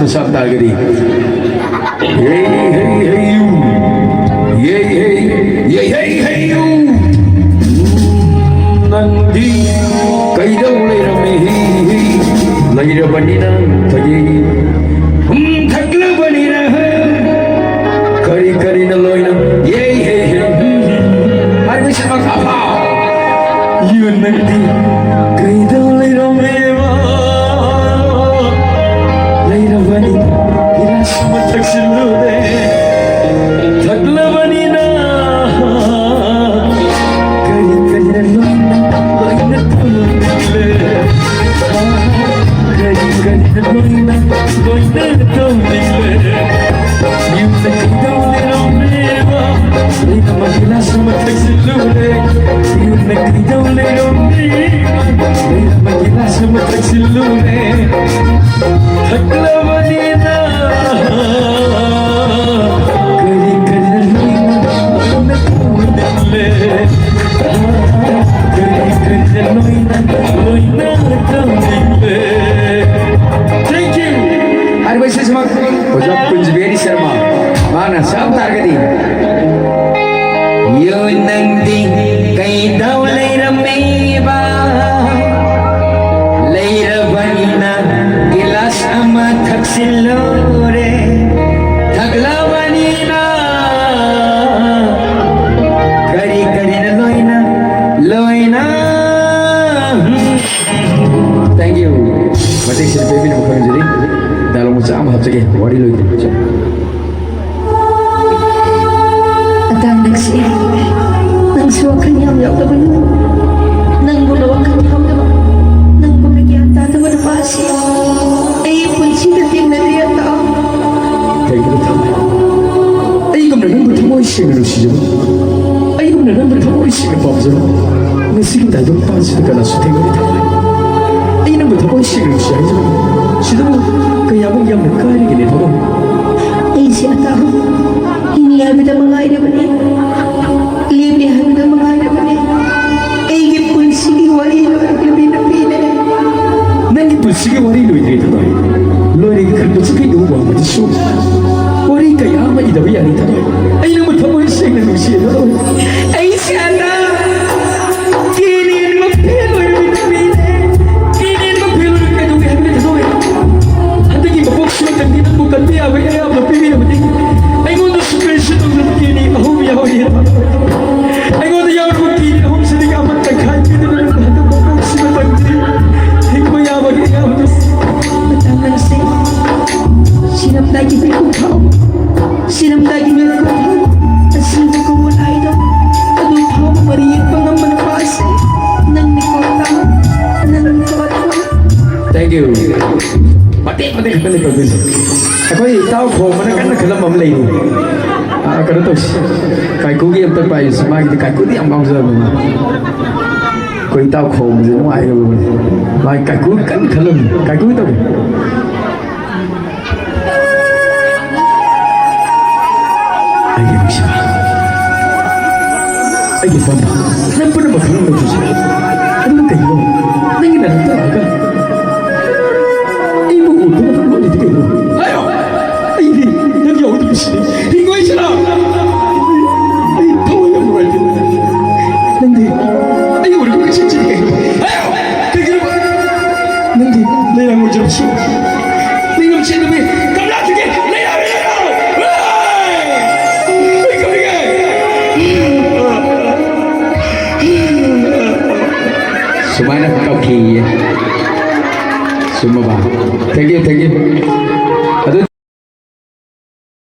sabtagari. Hey, hey, hey, you. Hey, hey, hey, hey, hey, you. Nandi, kaida ulay rame, layra banina, tagi. Thakla banina, kari kari na loyna. Hey, hey, hey. Ay, may siya magkapa. Yun nandi, kaida ulay rame. Thank you. Mati sir baby nama kami jadi dalam macam apa saja wadi loh itu. Atang nagsi, nang suwakan yang yaw naman, nang bulawakan yaw naman, nang pamigyan tato mo na pasi, ay pun sinating na riyan tao. Kaya kita tahu. Ay kami na nang bertemu isi dengan usia. Ay kami na nang bertemu isi dengan bapa. Nasi kita jom pasi dengan nasi tengah itu. Ay nang bertemu isi dengan usia itu. Sudah kaya mo yang berkali gini tahu. Ay siya tao, hiniyabi na mga ina ba niya? Liblihan na mga ina ba niya? Ay gipun sige wali na labi na pila. Nang gipun sige wali loy dito tayo. Loy kan bersegi dua macam wali kaya ama ida biar itu. Ay nang bertemu isi dengan usia tahu. Ay siya na, kinin magpilo na pila. Kinin magpilo na kayo kaya na tayo. Handa kita box na kandidat bukan dia kaya apa pilih na betul. Ay ngono special ng kini ako yaw ya. Ay ngono yaw ko kini ako sini amat kagay kita na handa box na pagdi. Hinggo yaw ba kaya ako. Matang nagsi, sinap lagi may kumpaw. Sinap lagi may kumpaw. At sinap ko wala ito. Adupaw mariyin pa ng manapasi. Nang nikota, nang nikota. Thank you. Pati kembali ke bis. Aku tahu kau mana kan kalau memulai ini. Kalau tu, kai kugi yang terbaik semua itu kai kugi yang bangsa mana. Kau tahu kau mesti mana itu. Mai kai kugi kan kalau kai kugi tu. Ayah siapa? Ayah bapa. Kenapa nak makan itu sih? Kenapa kayu? Nanti nak tahu agak. Ayo, ini yang jauh di sini. Hingga isyarat. Tahu yang mulai itu. Nanti, ayo udah kecil kecil. Ayo, kecil. Nanti, lelah muncul sih. Tinggal sini demi. Kamu lagi ke? Lelah. Semuanya kau kiri. Semua bah. Thank you.